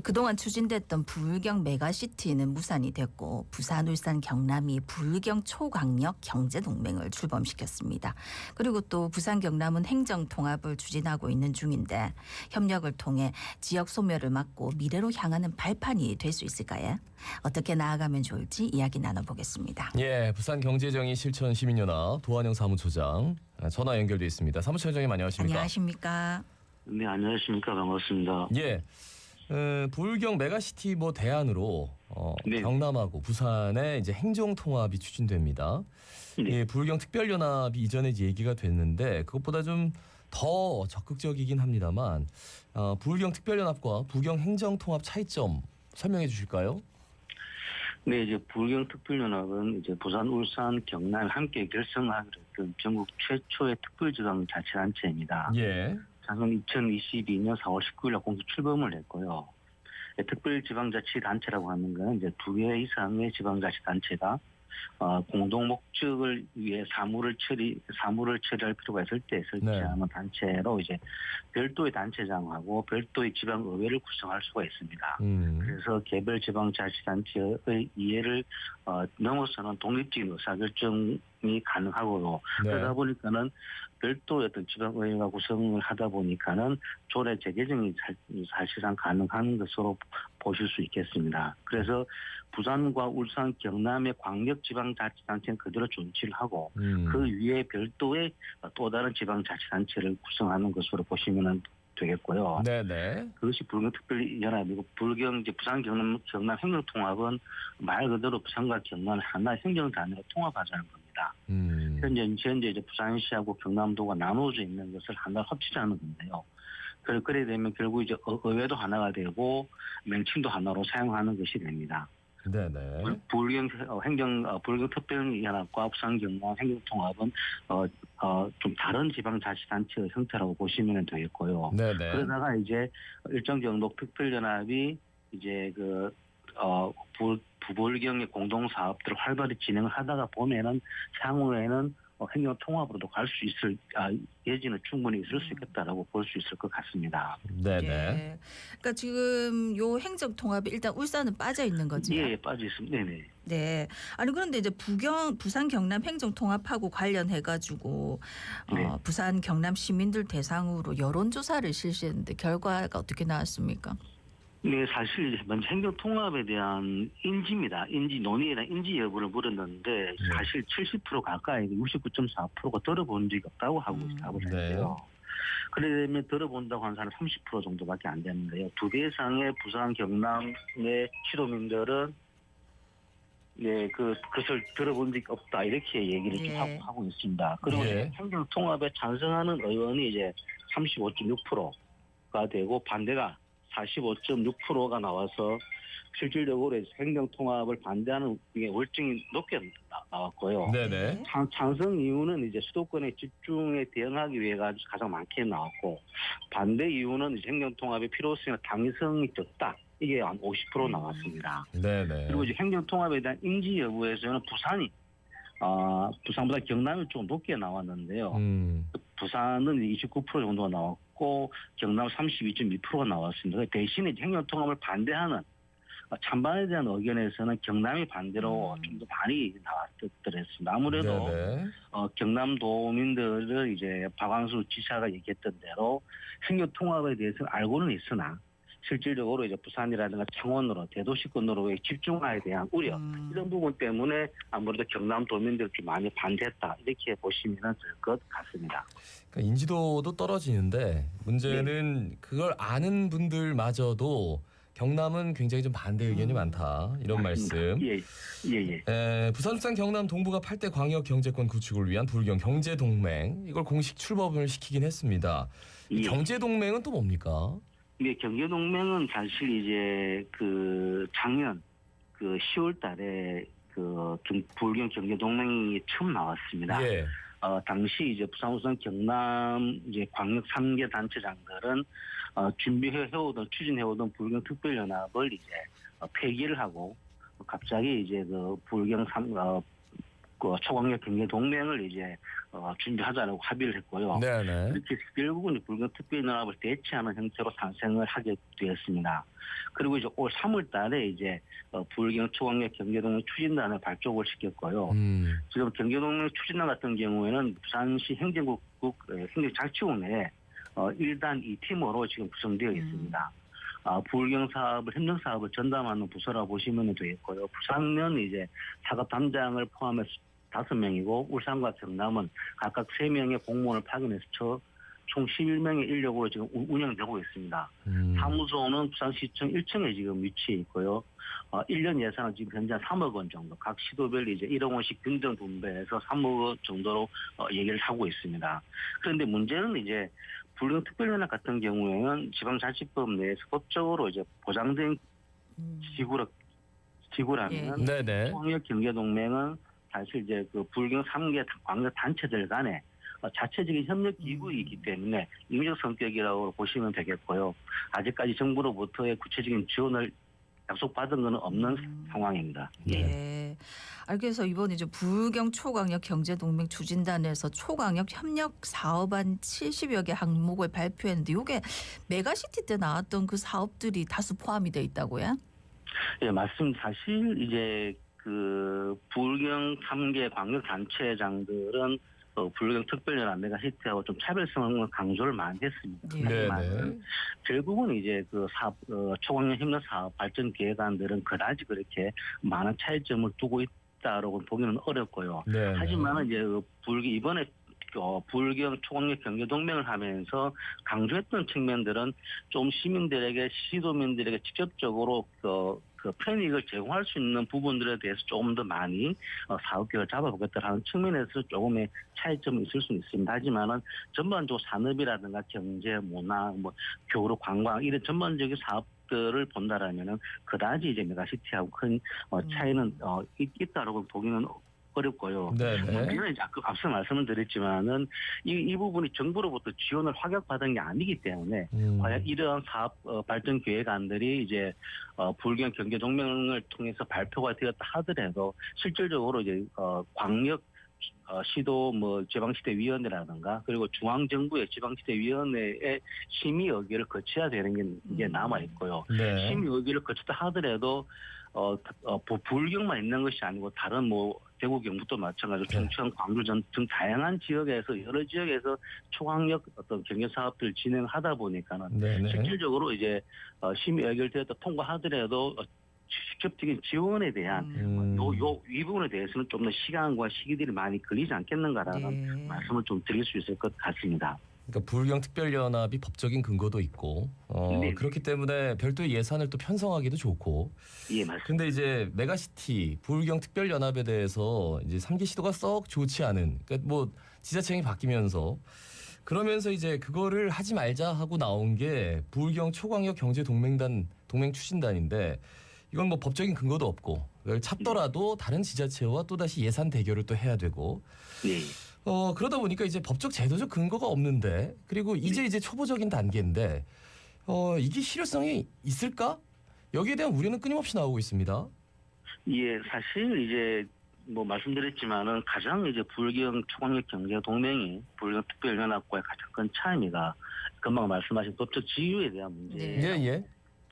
그동안 추진됐던 부울경 메가시티는 무산이 됐고 부산, 울산, 경남이 부울경 초강력 경제동맹을 출범시켰습니다. 그리고 또 부산, 경남은 행정통합을 추진하고 있는 중인데 협력을 통해 지역 소멸을 막고 미래로 향하는 발판이 될 수 있을까요? 어떻게 나아가면 좋을지 이야기 나눠보겠습니다. 예, 부산경제정의 실천시민연합 도한영 사무처장 전화 연결돼 있습니다. 사무처장님 안녕하십니까? 안녕하십니까? 네, 안녕하십니까. 반갑습니다. 예, 부울경 메가시티 대안으로 네. 경남하고 부산의 이제 행정통합이 추진됩니다. 네. 예, 부울경 특별연합이 이전에 이제 얘기가 됐는데 그것보다 좀 더 적극적이긴 합니다만 부울경 특별연합과 부경 행정통합 차이점 설명해 주실까요? 네, 이제 부울경 특별연합은 이제 부산, 울산, 경남 함께 결성하기로 했던 전국 최초의 특별지방자치단체입니다. 예. 작년 2022년 4월 19일 공식 출범을 했고요. 특별지방자치단체라고 하는 건 이제 2개 이상의 지방자치단체가 공동 목적을 위해 사무를 처리할 필요가 있을 때 설치하는 단체로 이제 별도의 단체장하고 별도의 지방의회를 구성할 수가 있습니다. 그래서 개별 지방자치단체의 이해를 넘어서는 독립적인 의사결정이 가능하고요. 네. 그러다 보니까는 별도의 어떤 지방의회가 구성을 하다 보니까는 조례 재개정이 사실상 가능한 것으로 보실 수 있겠습니다. 그래서 부산과 울산, 경남의 광역지방자치단체는 그대로 존치를 하고 그 위에 별도의 또 다른 지방자치단체를 구성하는 것으로 보시면 되겠고요. 네네. 그것이 부울경특별연합이고 부산, 경남 행정통합은 말 그대로 부산과 경남 하나의 행정단체로 통합하자는 겁니다. 현재 이제 부산시하고 경남도가 나누어져 있는 것을 하나 합치자는 건데요. 그래 되면 결국 이제 의회도 하나가 되고 명칭도 하나로 사용하는 것이 됩니다. 네네. 부울경 특별연합과 부산 경남 행정통합은 좀 다른 지방자치단체의 형태라고 보시면 되겠고요. 네네. 그러다가 이제 일정 정도 특별연합이 이제 부울경의 공동사업들을 활발히 진행을 하다가 보면은 향후에는 행정통합으로도 갈 수 있을 예지는 충분히 있을 수 있겠다라고 볼 수 있을 것 같습니다. 네네. 예. 그러니까 지금 요 행정통합이 일단 울산은 빠져 있는 거죠. 예, 빠져 있습니다. 네네. 네. 아니 그런데 이제 부산 경남 행정통합하고 관련해 가지고 네. 부산 경남 시민들 대상으로 여론조사를 실시했는데 결과가 어떻게 나왔습니까? 네, 사실 먼저 행정통합에 대한 인지입니다. 논의나 인지 여부를 물었는데 사실 70% 가까이 69.4%가 들어본 적이 없다고 하고 있는데요. 그러면 들어본다고 하는 사람 30% 정도밖에 안 되는데요. 2개 이상의 부산, 경남의 시도민들은 그것을 들어본 적이 없다 이렇게 얘기를 좀 하고 있습니다. 그리고 행정통합에 찬성하는 의원이 이제 35.6%가 되고 반대가 45.6%가 나와서 실질적으로 행정통합을 반대하는 게 월등히 높게 나왔고요. 네네. 찬성 이유는 이제 수도권의 집중에 대응하기 위해 가장 많게 나왔고 반대 이유는 이제 행정통합의 필요성이나 당위성이 적다. 이게 한 50% 나왔습니다. 네네. 그리고 이제 행정통합에 대한 인지 여부에서는 부산보다 경남이 좀 높게 나왔는데요. 부산은 29% 정도가 나왔고 경남 32.2%가 나왔습니다. 대신에 행정통합을 반대하는 찬반에 대한 의견에서는 경남이 반대로 좀 더 많이 나왔더랬습니다. 아무래도 경남도민들은 이제 박광수 지사가 얘기했던 대로 행정통합에 대해서 알고는 있으나 실질적으로 이제 부산이라든가 창원으로 대도시권으로 집중화에 대한 우려 이런 부분 때문에 아무래도 경남 도민들이 좀 많이 반대했다 이렇게 보시면 될 것 같습니다. 그러니까 인지도도 떨어지는데 문제는 그걸 아는 분들마저도 경남은 굉장히 좀 반대 의견이 많다 이런 맞습니다. 말씀. 부산, 울산, 경남 동부가 8대 광역 경제권 구축을 위한 부울경 경제동맹 이걸 공식 출범을 시키긴 했습니다. 경제동맹은 또 뭡니까? 네, 경제동맹은 사실 이제 작년 10월 달에 부울경 경제동맹이 처음 나왔습니다. 예. 당시 이제 부산, 울산, 경남 이제 광역 3개 단체장들은 준비해오던 추진해오던 부울경 특별연합을 이제 폐기를 하고 갑자기 이제 부울경 그 초강력 경제 동맹을 이제 준비하자라고 합의를 했고요. 네네. 이렇게 결국은 불경특별연합을 대체하는 형태로 탄생을 하게 되었습니다. 그리고 이제 올 3월달에 이제 불경 초강력 경제동맹 추진단을 발족을 시켰고요. 지금 경제동맹 추진단 같은 경우에는 부산시 행정자치원회 1단 2팀으로 지금 구성되어 있습니다. 불경 사업을 협력 사업을 전담하는 부서라 보시면 되겠고요. 부산은 이제 사업 담당을 포함해서 5명이고 울산과 경남은 각각 3명의 공무원을 파견해서 총 11명의 인력으로 지금 운영되고 있습니다. 사무소는 부산시청 1층에 지금 위치해 있고요. 1년 예산은 지금 현재 3억 원 정도, 각 시도별 이제 1억 원씩 균등 분배해서 3억 원 정도로 얘기를 하고 있습니다. 그런데 문제는 이제 불경 특별연합 같은 경우에는 지방자치법 내에서 법적으로 이제 보장된 지구라면 네네. 초강력 경제동맹은 사실 이제 그 불경 3개 광역 단체들 간에 자체적인 협력 기구이기 때문에 임의적 성격이라고 보시면 되겠고요. 아직까지 정부로부터의 구체적인 지원을 약속받은 것은 없는 상황입니다. 예. 그래서 이번에 이제 불경 초강력 경제동맹 추진단에서 초강력 협력 사업안 70여 개 항목을 발표했는데 이게 메가시티 때 나왔던 그 사업들이 다수 포함이 돼 있다고요? 예, 맞습니다. 사실 이제 그 불경 3개 광역 단체장들은 불경 특별연합 메가시티하고 좀 차별성을 강조를 많이 했습니다. 하지만 결국은 이제 그 사업, 초강력 협력 사업 발전 계획안들은 그다지 그렇게 많은 차이점을 두고 있다라고 보기는 어렵고요. 네네. 하지만 이제 이번에 불경 초강력 경제동맹을 하면서 강조했던 측면들은 좀 시민들에게 시도민들에게 직접적으로 그 편익을 제공할 수 있는 부분들에 대해서 조금 더 많이 사업계획을 잡아보겠다는 측면에서 조금의 차이점이 있을 수는 있습니다. 하지만은 전반적으로 산업이라든가 경제, 문화, 뭐 교육, 관광 이런 전반적인 사업들을 본다라면은 그다지 이제 메가시티하고 큰 차이는 있다라고 보기는 어렵고요. 문제는 이제 앞서 말씀을 드렸지만은 이 부분이 정부로부터 지원을 확약받은 게 아니기 때문에 과연 이러한 사업 발전 계획안들이 이제 불경 경제 동맹을 통해서 발표가 되었다 하더라도 실질적으로 이제 광역 시도 뭐 지방시대위원회라든가 그리고 중앙정부의 지방시대위원회의 심의 의결을 거쳐야 되는 게 남아 있고요. 심의 의결을 거쳤다 하더라도 불경만 있는 것이 아니고 다른 뭐 대구 경북도 마찬가지로 충청, 광주 등 다양한 지역에서 여러 지역에서 초강력 어떤 경제 사업들 진행하다 보니까는 실질적으로 이제 심의 의결되었다 통과하더라도 직접적인 지원에 대한 이 부분에 대해서는 좀 더 시간과 시기들이 많이 걸리지 않겠는가라는 말씀을 좀 드릴 수 있을 것 같습니다. 그러니까 불경 특별연합이 법적인 근거도 있고 그렇기 때문에 별도의 예산을 또 편성하기도 좋고. 예, 맞습니다. 근데 이제 메가시티 불경 특별연합에 대해서 이제 3기 시도가 썩 좋지 않은, 그러니까 뭐 지자체가 바뀌면서 그러면서 이제 그거를 하지 말자 하고 나온 게 불경 초광역 경제동맹단 동맹 추진단인데 이건 뭐 법적인 근거도 없고 그걸 찾더라도 다른 지자체와 또 다시 예산 대결을 또 해야 되고. 그러다 보니까 이제 법적 제도적 근거가 없는데 그리고 이제 초보적인 단계인데 이게 실효성이 있을까? 여기에 대한 우려는 끊임없이 나오고 있습니다. 예, 사실 이제 뭐 말씀드렸지만은 가장 이제 불경 초강력 경제 동맹이 불경 특별연합과의 가장 큰 차이가 금방 말씀하신 법적 지위에 대한 문제.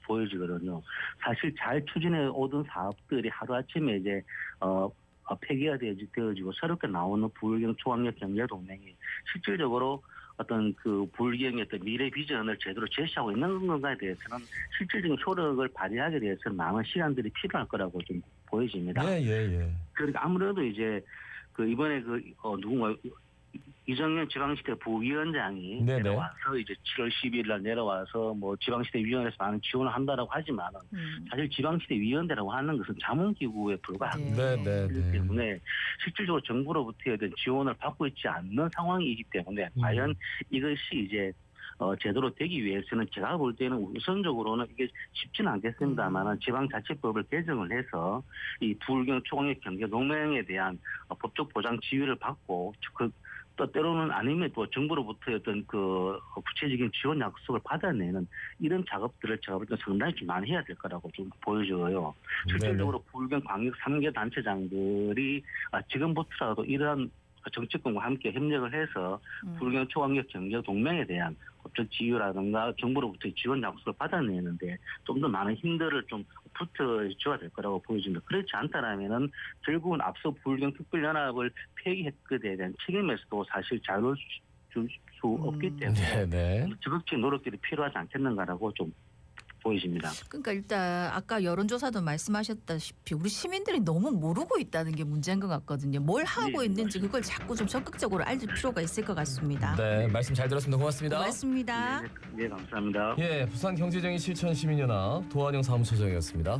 보여지거든요. 사실 잘 추진해 오던 사업들이 하루아침에 이제 폐기가 되어지고 새롭게 나오는 불경 초강력 경제 동맹이 실질적으로 어떤 그 불경의 어떤 미래 비전을 제대로 제시하고 있는 건가에 대해서는 실질적인 효력을 발휘하게 대해서는 많은 시간들이 필요할 거라고 좀 보여집니다. 그러니까 아무래도 이제 그 이번에 누군가 이정현 지방시대 부위원장이 내려와서 이제 7월 12일 날 내려와서 뭐 지방시대 위원회에서 많은 지원을 한다라고 하지만은 사실 지방시대 위원회라고 하는 것은 자문기구에 불과합니다. 그렇기 때문에 실질적으로 정부로부터의 어떤 지원을 받고 있지 않는 상황이기 때문에 과연 이것이 이제 제대로 되기 위해서는 제가 볼 때는 우선적으로는 이게 쉽지는 않겠습니다만 지방자치법을 개정을 해서 이 불경 초강력 경제 동맹에 대한 법적 보장 지위를 받고 또 때로는 아니면 또 정부로부터 어떤 그 구체적인 지원 약속을 받아내는 이런 작업들을 제가 볼 때 상당히 좀 많이 해야 될 거라고 좀 보여져요. 실질적으로 불경 광역 3개 단체장들이 지금부터라도 이러한 정치권과 함께 협력을 해서 불경 초강력 경제 동맹에 대한 법적 지위라든가 정부로부터 지원 약속을 받아내는데 좀 더 많은 힘들을 좀 붙여줘야 될 거라고 보여집니다. 그렇지 않다라면은 결국은 앞서 불경 특별연합을 폐기했거에 대한 책임에서도 사실 자유로울 수 없기 때문에 네네. 적극적인 노력들이 필요하지 않겠는가라고 좀 보여집니다. 그러니까 일단 아까 여론조사도 말씀하셨다시피 우리 시민들이 너무 모르고 있다는 게 문제인 것 같거든요. 뭘 하고 네, 있는지 그걸 자꾸 좀 적극적으로 알 필요가 있을 것 같습니다. 네, 말씀 잘 들었습니다. 고맙습니다. 고맙습니다. 네, 감사합니다. 예, 부산 경제정의 실천시민연합 도한영 사무처장이었습니다.